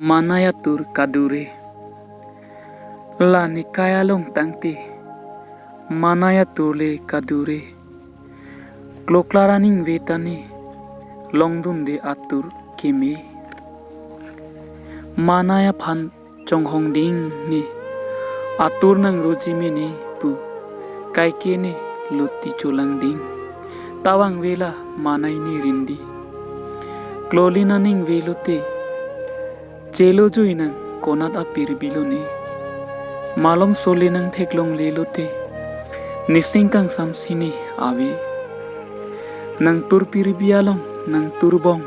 Manaya tur kadure la nikaya long tangte manaya turle kadure kloklaraning vetane longdunde atur keme manaya phan chonghong ding ni atur nang rojime ni pu kaike ne luti cholang ding tawang vela manai ni rindi klolina ning velote chelo juinang konat apir bilone malom solenang theklong lelote nisingkang samsini ave nang turpir bialong nang turbong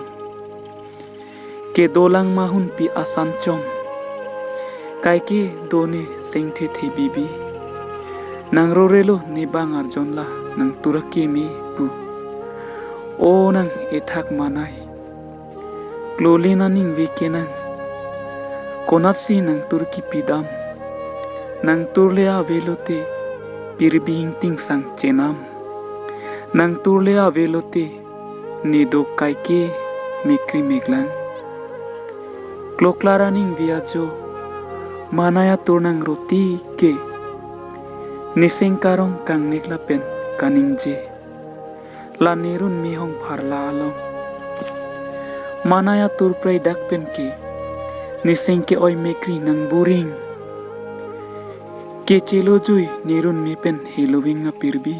ke dolang mahun pi asan chong kaike done sengthe the bibi nang rorelo ni bangar jonla nang turake me pu o nang ethak manai klolina ning wekenang konat si nang turki pidam nang turle avelote pirbing ting sang chenam nang turle avelote ni do kaike mekri meglang kloklara ning viajo manaya turnang roti ke nisengkarong kang neklapen kaningje la nirun mihong pharla along manaya turprai dakpen ke nisengke oi mekri nang buring ke chelo jui nirun mi pen helowinga pirbi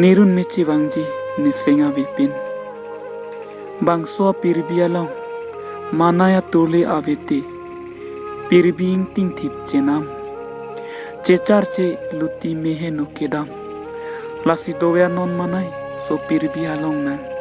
nirun me chiwangji nisenga vipin bangso pirbi along manaya tole avete pirbing ting thip chenam chechar che luti mehe no kedam lasi doya non manai so pirbi along na